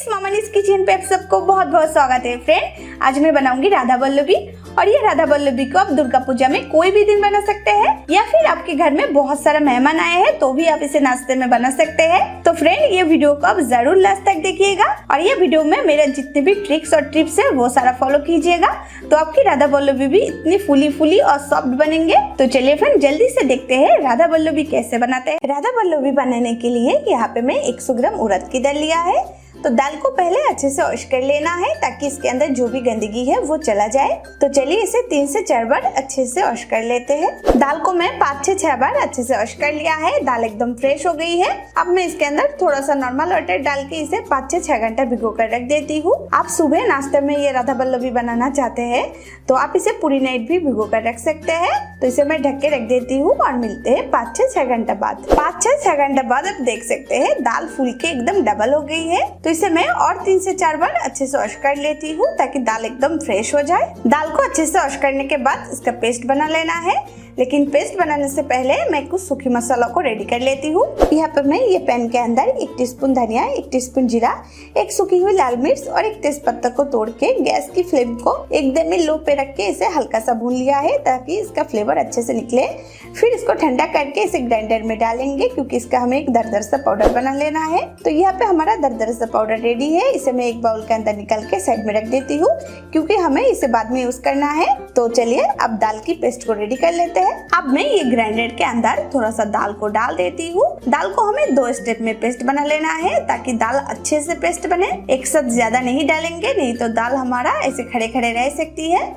Friends, मामनीस kitchen पे आप सबको बहुत बहुत स्वागत है। फ्रेंड, आज मैं बनाऊंगी राधा वल्लभी। और ये राधा वल्लभी को आप दुर्गा पूजा में कोई भी दिन बना सकते हैं, या फिर आपके घर में बहुत सारा मेहमान आए हैं तो भी आप इसे नाश्ते में बना सकते हैं। तो फ्रेंड, ये वीडियो को आप जरूर लास्ट तक देखिएगा और ये वीडियो में मेरे जितने भी ट्रिक्स और टिप्स है वो सारा फॉलो कीजिएगा, तो आपकी राधा वल्लभी भी इतनी फूली और सॉफ्ट बनेंगे। तो चलिए फ्रेंड, जल्दी से देखते हैं राधा वल्लभी कैसे बनाते हैं। राधा वल्लभी बनाने के लिए यहाँ पे मैं 100 ग्राम उड़द की दाल लिया है। तो दाल को पहले अच्छे से वॉश कर लेना है ताकि इसके अंदर जो भी गंदगी है वो चला जाए। तो चलिए इसे 3 से 4 बार अच्छे से वॉश कर लेते हैं। दाल को मैं 5 से 6 बार अच्छे से वॉश कर लिया है। दाल एकदम फ्रेश हो गई है। अब मैं इसके अंदर थोड़ा सा नॉर्मल वाटर डाल के इसे 5 से 6 घंटा भिगो कर रख देती हूँ। आप सुबह नाश्ते में ये राधा वल्लभी बनाना चाहते हैं तो आप इसे पूरी नाइट भी भिगो कर रख सकते हैं। तो इसे मैं ढक के रख देती हूँ और मिलते हैं 5 से 6 घंटा बाद। 5 से 6 घंटा बाद आप देख सकते हैं दाल फूल के एकदम डबल हो गई है। तो इसे मैं और 3 से 4 बार अच्छे से वॉश कर लेती हूँ ताकि दाल एकदम फ्रेश हो जाए। दाल को अच्छे से वॉश करने के बाद इसका पेस्ट बना लेना है, लेकिन पेस्ट बनाने से पहले मैं कुछ सूखी मसाला को रेडी कर लेती हूँ। यहाँ पे मैं ये पैन के अंदर 1 टीस्पून धनिया, 1 टीस्पून जीरा, 1 सूखी हुई लाल मिर्च और 1 तेजपत्ता को तोड़ के गैस की फ्लेम को एकदम ही लो पे रख के इसे हल्का सा भून लिया है ताकि इसका फ्लेवर अच्छे से निकले। फिर इसको ठंडा करके इसे ग्राइंडर में डालेंगे क्योंकि इसका हमें एक दरदर सा पाउडर बना लेना है। तो यहाँ पे हमारा दरदर सा पाउडर रेडी है। इसे मैं एक बाउल के अंदर निकाल के साइड में रख देती हूँ क्योंकि हमें इसे बाद में यूज करना है। तो चलिए अब दाल की पेस्ट को रेडी कर लेते हैं। अब मैं ये ग्राइंडर के अंदर थोड़ा सा दाल को डाल देती हूँ। दाल को हमें 2 स्टेप में पेस्ट बना लेना है ताकि दाल अच्छे से पेस्ट बने। एक साथ ज्यादा नहीं डालेंगे, नहीं तो दाल हमारा ऐसे खड़े खड़े रह सकती है।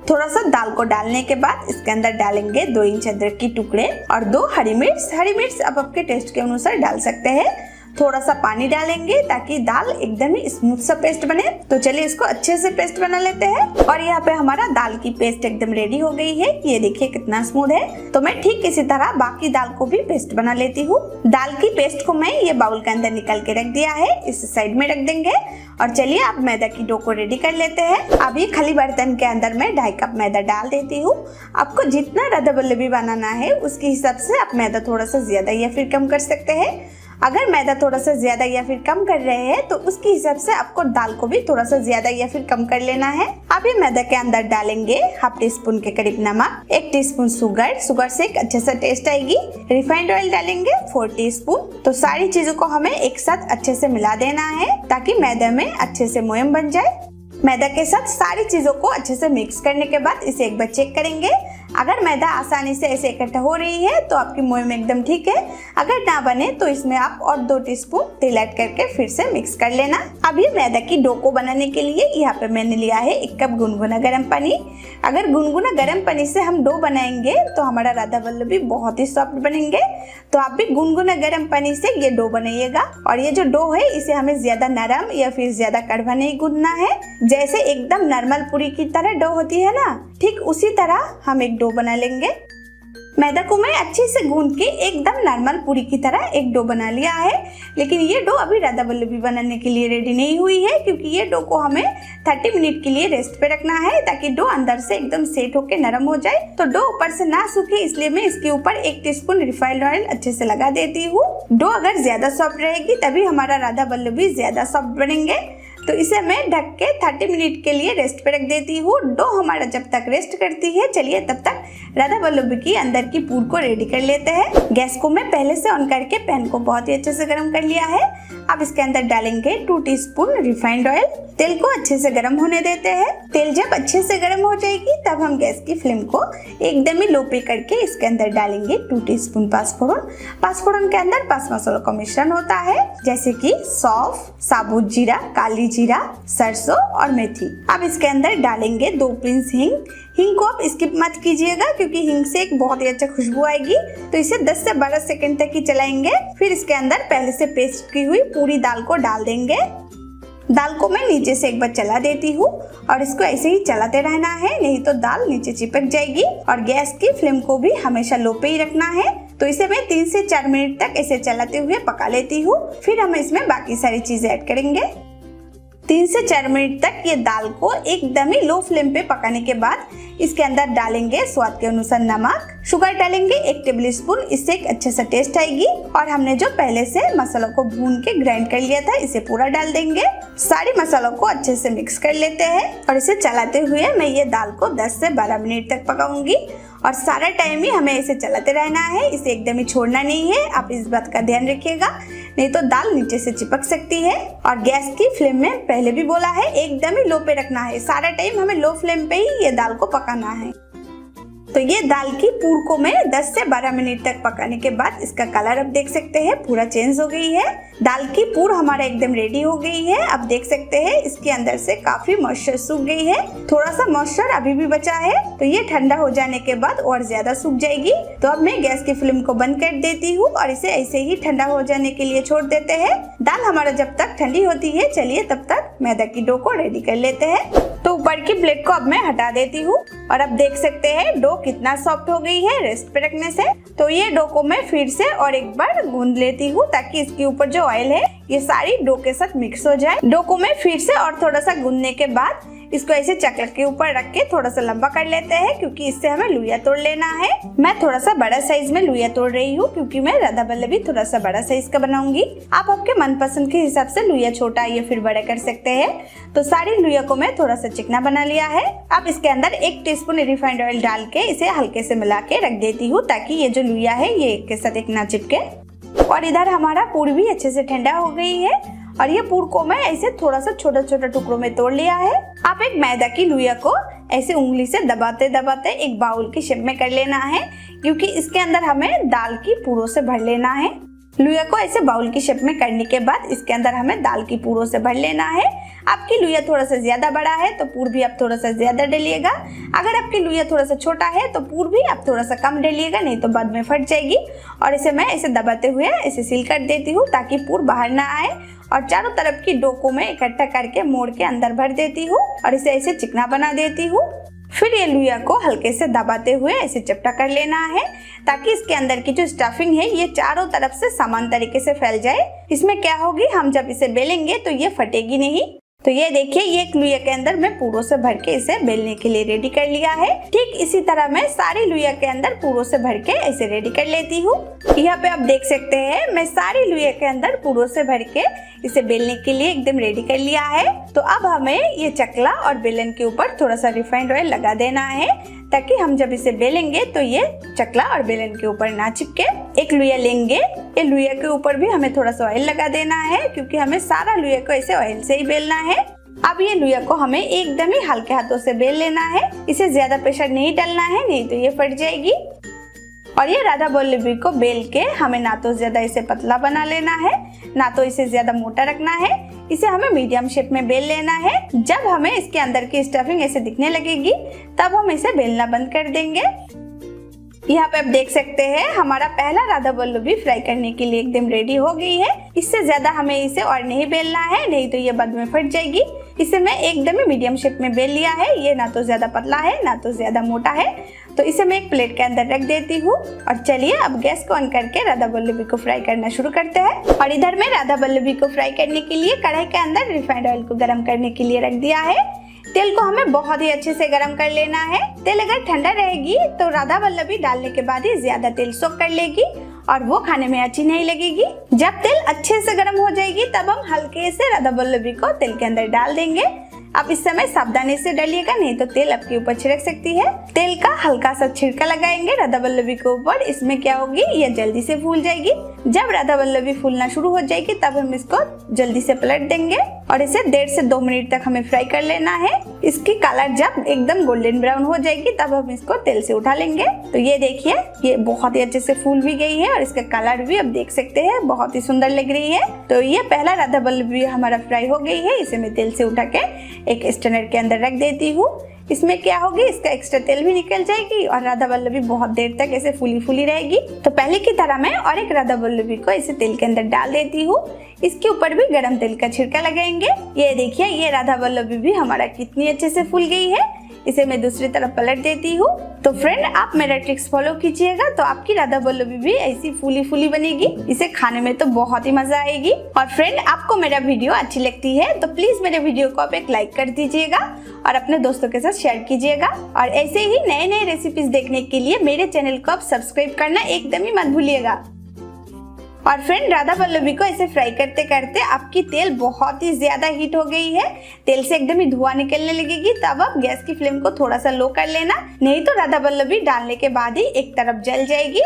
थोड़ा सा दाल को डालने के बाद इसके अंदर डालेंगे 2 इंच अदरक की टुकड़े और 2 हरी मिर्च। हरी मिर्च आप आपके टेस्ट के अनुसार डाल सकते हैं। थोड़ा सा पानी डालेंगे ताकि दाल एकदम ही स्मूथ सा पेस्ट बने। तो चलिए इसको अच्छे से पेस्ट बना लेते हैं। और यहाँ पे हमारा दाल की पेस्ट एकदम रेडी हो गई है। ये देखिए कितना स्मूथ है। तो मैं ठीक इसी तरह बाकी दाल को भी पेस्ट बना लेती हूँ। दाल की पेस्ट को मैं ये बाउल के अंदर निकाल के रख दिया है, इस साइड में रख देंगे। और चलिए अब मैदा की डो को रेडी कर लेते हैं। अभी खाली बर्तन के अंदर मैं 2.5 कप मैदा डाल देती हूँ। आपको जितना राधा वल्लभी बनाना है उसके हिसाब से आप मैदा थोड़ा सा ज्यादा या फिर कम कर सकते हैं। अगर मैदा थोड़ा सा ज्यादा या फिर कम कर रहे हैं तो उसके हिसाब से आपको दाल को भी थोड़ा सा ज्यादा या फिर कम कर लेना है। अभी मैदा के अंदर डालेंगे 1/2 टीस्पून के करीब नमक, 1 टीस्पून शुगर से एक अच्छा सा टेस्ट आएगी। रिफाइंड ऑयल डालेंगे 4 टीस्पून। तो सारी चीजों को हमें एक साथ अच्छे से मिला देना है ताकि मैदा में अच्छे से मोयम बन जाए। मैदा के साथ सारी चीजों को अच्छे से मिक्स करने के बाद इसे एक बार चेक करेंगे। अगर मैदा आसानी से ऐसे इकट्ठा हो रही है तो आपकी मोयम एकदम ठीक है। अगर ना बने तो इसमें आप और 2 टीस्पून तेल ऐड करके फिर से मिक्स कर लेना। अब ये मैदा की डो को बनाने के लिए यहाँ पे मैंने लिया है 1 कप गुनगुना गर्म पानी। अगर गुनगुना गर्म पानी से हम डो बनाएंगे तो हमारा राधा वल्लभी बहुत ही सॉफ्ट बनेंगे। तो आप भी गुनगुना गर्म पानी से ये डो बनाइएगा। और ये जो डो है इसे हमें ज्यादा नरम या फिर ज्यादा कड़वा नहीं गूंदना है। जैसे एकदम नॉर्मल पूरी की तरह डो होती है ना, ठीक उसी तरह हम एक डो बना लेंगे। मैदा को मैं अच्छे से गूंद के एकदम नॉर्मल पूरी की तरह एक डो बना लिया है। लेकिन ये डो अभी राधा वल्लभी बनाने के लिए रेडी नहीं हुई है क्योंकि ये डो को हमें 30 मिनट के लिए रेस्ट पे रखना है ताकि डो अंदर से एकदम सेट होके नरम हो जाए। तो डो ऊपर से ना सूखे इसलिए मैं इसके ऊपर 1 टीस्पून रिफाइंड ऑयल अच्छे से लगा देती हूँ। डो अगर ज्यादा सॉफ्ट रहेगी तभी हमारा राधा वल्लभी ज्यादा सॉफ्ट बनेंगे। तो इसे मैं ढक के 30 मिनट के लिए रेस्ट पे रख देती हूँ। डो हमारा जब तक रेस्ट करती है, चलिए तब तक राधा वल्लभी की अंदर की पूर को रेडी कर लेते हैं। गैस को मैं पहले से ऑन करके पैन को बहुत ही अच्छे से गर्म कर लिया है। अब इसके अंदर डालेंगे 2 टीस्पून रिफाइंड ऑयल। तेल को अच्छे से गर्म होने देते हैं। तेल जब अच्छे से गर्म हो जाएगी तब हम गैस की फ्लेम को एकदम ही लो पे करके इसके अंदर डालेंगे 2 टीस्पून पाँचफोरन। पाँचफोरन के अंदर 5 मसालों का मिश्रण होता है जैसे कि सौंफ, साबुत जीरा, काली जीरा, सरसों और मेथी। अब इसके अंदर डालेंगे 2 पिंच हींग। हींग को आप स्किप मत कीजिएगा क्योंकि हींग से एक बहुत ही अच्छा खुशबू आएगी। तो इसे 10 से 12 सेकंड तक ही चलाएंगे। फिर इसके अंदर पहले से पेस्ट की हुई पूरी दाल को डाल देंगे। दाल को मैं नीचे से एक बार चला देती हूँ और इसको ऐसे ही चलाते रहना है, नहीं तो दाल नीचे चिपक जाएगी। और गैस की फ्लेम को भी हमेशा लो पे ही रखना है। तो इसे मैं 3 से 4 मिनट तक ऐसे चलाते हुए पका लेती हूँ। फिर हम इसमें बाकी सारी चीजें ऐड करेंगे। 3 से 4 मिनट तक ये दाल को एकदम ही लो फ्लेम पे पकाने के बाद इसके अंदर डालेंगे स्वाद के अनुसार नमक, शुगर डालेंगे 1 टेबल स्पून, इससे एक अच्छा सा टेस्ट आएगी। और हमने जो पहले से मसालों को भून के ग्राइंड कर लिया था इसे पूरा डाल देंगे। सारे मसालों को अच्छे से मिक्स कर लेते हैं और इसे चलाते हुए मैं ये दाल को 10 से 12 मिनट तक पकाऊंगी। और सारा टाइम ही हमें इसे चलाते रहना है, इसे एकदम ही छोड़ना नहीं है। आप इस बात का ध्यान रखिएगा, नहीं तो दाल नीचे से चिपक सकती है। और गैस की फ्लेम में पहले भी बोला है एकदम ही लो पे रखना है, सारा टाइम हमें लो फ्लेम पे ही ये दाल को पकाना है। तो ये दाल की पूर को मैं 10 से 12 मिनट तक पकाने के बाद इसका कलर अब देख सकते हैं पूरा चेंज हो गई है। दाल की पूर हमारा एकदम रेडी हो गई है। अब देख सकते हैं इसके अंदर से काफी मॉइस्चर सूख गई है, थोड़ा सा मॉइस्चर अभी भी बचा है। तो ये ठंडा हो जाने के बाद और ज्यादा सूख जाएगी। तो अब मैं गैस की फ्लेम को बंद कर देती हूँ और इसे ऐसे ही ठंडा हो जाने के लिए छोड़ देते हैं। दाल हमारा जब तक ठंडी होती है, चलिए तब तक मैदा की डो को रेडी कर लेते हैं। तो ऊपर की प्लेट को अब मैं हटा देती हूँ और अब देख सकते हैं डो कितना सॉफ्ट हो गई है रेस्ट पे रखने से। तो ये डो को मैं फिर से और एक बार गूंद लेती हूँ ताकि इसके ऊपर जो ऑयल है ये सारी डो के साथ मिक्स हो जाए। डो को मैं फिर से और थोड़ा सा गूंदने के बाद इसको ऐसे चकला के ऊपर रख के थोड़ा सा लंबा कर लेते हैं, क्योंकि इससे हमें लुइया तोड़ लेना है। मैं थोड़ा सा बड़ा साइज में लुइया तोड़ रही हूँ क्योंकि मैं राधाबल्लभी थोड़ा सा बड़ा साइज का बनाऊंगी। आप आपके मनपसंद के हिसाब से लुइया छोटा या फिर बड़ा कर सकते हैं। तो सारी लुइया को मैं थोड़ा सा चिकना बना लिया है। अब इसके अंदर 1 टीस्पून रिफाइंड ऑयल डाल के इसे हल्के से मिला के रख देती हूँ ताकि ये जो लुइया है ये एक के साथ एक ना चिपके। और इधर हमारा पूर भी अच्छे से ठंडा हो गई है और ये पूर को मैं ऐसे थोड़ा सा छोटा छोटा टुकड़ों में तोड़ लिया है। आप एक मैदा की लुइया को ऐसे उंगली से दबाते दबाते एक बाउल की शेप में कर लेना है, क्योंकि इसके अंदर हमें दाल की पूरों से भर लेना है। लुइया को ऐसे बाउल की शेप में करने के बाद इसके अंदर हमें दाल की पूरों से भर लेना है। आपकी लुइया थोड़ा सा ज्यादा बड़ा है तो पूर भी आप थोड़ा सा ज्यादा डालिएगा। अगर आपकी लुइया थोड़ा सा छोटा है तो पूर भी आप थोड़ा सा कम डालिएगा, नहीं तो बाद में फट जाएगी। और इसे मैं ऐसे दबाते हुए ऐसे सील कर देती हूँ ताकि पूर बाहर ना आए। और चारों तरफ की डो को मैं इकट्ठा करके मोड़ के अंदर भर देती हूँ और इसे ऐसे चिकना बना देती हूँ। फिर ये लुइया को हल्के से दबाते हुए ऐसे चपटा कर लेना है ताकि इसके अंदर की जो स्टफिंग है ये चारों तरफ से समान तरीके से फैल जाए। इसमें क्या होगी, हम जब इसे बेलेंगे तो ये फटेगी नहीं। तो ये देखिए ये एक लुइया के अंदर मैं पूरों से भर के इसे बेलने के लिए रेडी कर लिया है। ठीक इसी तरह मैं सारी लुइया के अंदर पूरों से भर के ऐसे रेडी कर लेती हूँ। यहाँ पे आप देख सकते हैं मैं सारी लुइया के अंदर पूरों से भर के इसे बेलने के लिए एकदम रेडी कर लिया है। तो अब हमें ये चकला और बेलन के ऊपर थोड़ा सा रिफाइंड ऑयल लगा देना है ताकि हम जब इसे बेलेंगे तो ये चकला और बेलन के ऊपर ना चिपके। एक लुइया लेंगे, ये लुइया के ऊपर भी हमें थोड़ा सा ऑयल लगा देना है क्योंकि हमें सारा लुइया को ऐसे ऑयल से ही बेलना है। अब ये लुइया को हमें एकदम ही हल्के हाथों से बेल लेना है, इसे ज्यादा प्रेशर नहीं डालना है, नहीं तो ये फट जाएगी। और ये राधाबल्लभी को बेल के हमें ना तो ज्यादा इसे पतला बना लेना है ना तो इसे ज्यादा मोटा रखना है, इसे हमें मीडियम शेप में बेल लेना है। जब हमें इसके अंदर की स्टफिंग ऐसे दिखने लगेगी तब हम इसे बेलना बंद कर देंगे। यहाँ पे आप देख सकते हैं हमारा पहला राधाबल्लभी फ्राई करने के लिए एकदम रेडी हो गई है। इससे ज्यादा हमें इसे और नहीं बेलना है, नहीं तो ये बाद में फट जाएगी। इसे मैं एकदम ही मीडियम शेप में बेल लिया है, ये ना तो ज्यादा पतला है ना तो ज्यादा मोटा है। तो इसे मैं एक प्लेट के अंदर रख देती हूँ और चलिए अब गैस को ऑन करके राधाबल्लभी को फ्राई करना शुरू करते हैं। और इधर मैं राधाबल्लभी को फ्राई करने के लिए कढ़ाई के अंदर रिफाइंड ऑयल को गर्म करने के लिए रख दिया है। तेल को हमें बहुत ही अच्छे से गरम कर लेना है। तेल अगर ठंडा रहेगी तो राधाबल्लभी डालने के बाद ही ज्यादा तेल सोख कर लेगी और वो खाने में अच्छी नहीं लगेगी। जब तेल अच्छे से गर्म हो जाएगी तब हम हल्के से राधाबल्लभी को तेल के अंदर डाल देंगे। आप इस समय सावधानी से डालिएगा, नहीं तो तेल आपके ऊपर छिड़क सकती है। तेल का हल्का सा छिड़का लगाएंगे राधाबल्लभी के ऊपर, इसमें क्या होगी ये जल्दी से फूल जाएगी। जब राधाबल्लभी फूलना शुरू हो जाएगी तब हम इसको जल्दी से पलट देंगे और इसे 1.5 से 2 मिनट तक हमें फ्राई कर लेना है। इसकी कलर जब एकदम गोल्डन ब्राउन हो जाएगी तब हम इसको तेल से उठा लेंगे। तो ये देखिए ये बहुत ही अच्छे से फूल भी गई है और इसका कलर भी आप देख सकते हैं बहुत ही सुंदर लग रही है। तो ये पहला राधाबल्लभी हमारा फ्राई हो गई है, इसे मैं तेल से उठा के एक स्ट्रेनर के अंदर रख देती हूँ। इसमें क्या होगी इसका एक्स्ट्रा तेल भी निकल जाएगी और राधाबल्लभी बहुत देर तक ऐसे फूली फूली रहेगी। तो पहले की तरह मैं और एक राधाबल्लभी को इसे तेल के अंदर डाल देती हूँ। इसके ऊपर भी गरम तेल का छिड़का लगाएंगे। ये देखिए ये राधाबल्लभी भी हमारा कितनी अच्छे से फूल गई है। इसे मैं दूसरी तरफ पलट देती हूँ। तो फ्रेंड, आप मेरा ट्रिक्स फॉलो कीजिएगा तो आपकी राधाबल्लभी भी ऐसी फूली फूली बनेगी। इसे खाने में तो बहुत ही मजा आएगी। और फ्रेंड, आपको मेरा वीडियो अच्छी लगती है तो प्लीज मेरे वीडियो को आप एक लाइक कर दीजिएगा और अपने दोस्तों के साथ शेयर कीजिएगा। और ऐसे ही नए नए रेसिपीज देखने के लिए मेरे चैनल को आप सब्सक्राइब करना एकदम ही मत भूलिएगा। और फ्रेंड, राधाबल्लभी को ऐसे फ्राई करते करते आपकी तेल बहुत ही ज्यादा हीट हो गई है, तेल से एकदम ही धुआं निकलने लगेगी। तब आप गैस की फ्लेम को थोड़ा सा लो कर लेना, नहीं तो राधाबल्लभी डालने के बाद ही एक तरफ जल जाएगी।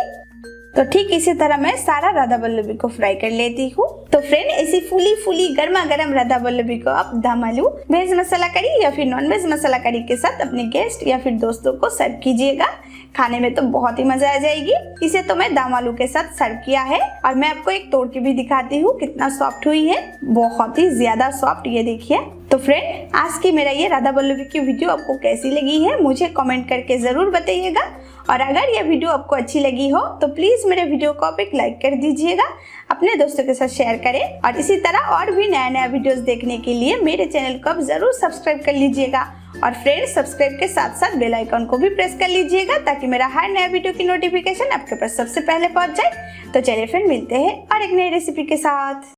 तो ठीक इसी तरह मैं सारा राधाबल्लभी को फ्राई कर लेती हूँ। तो फ्रेंड, ऐसी फूली फूली गर्मा गर्म राधाबल्लभी को आप दम आलू, वेज मसाला करी या फिर नॉन वेज मसाला करी के साथ अपने गेस्ट या फिर दोस्तों को सर्व कीजिएगा। खाने में तो बहुत ही मजा आ जाएगी। इसे तो मैं दम आलू के साथ सर्व किया है और मैं आपको एक तोड़ के भी दिखाती हूँ कितना सॉफ्ट हुई है, बहुत ही ज्यादा सॉफ्ट, ये देखिए। तो फ्रेंड, आज की मेरा ये राधाबल्लभी की वीडियो आपको कैसी लगी है मुझे कमेंट करके जरूर बताइएगा। और अगर ये वीडियो आपको अच्छी लगी हो तो प्लीज मेरे वीडियो को आप एक लाइक कर दीजिएगा, अपने दोस्तों के साथ शेयर करें। और इसी तरह और भी नया नया वीडियोस देखने के लिए मेरे चैनल को आप जरूर सब्सक्राइब कर लीजिएगा। और फ्रेंड्स, सब्सक्राइब के साथ साथ बेल आइकन को भी प्रेस कर लीजिएगा ताकि मेरा हर नया वीडियो की नोटिफिकेशन आपके पास सबसे पहले पहुंच जाए। तो चलिए फ्रेंड, मिलते हैं और एक नई रेसिपी के साथ।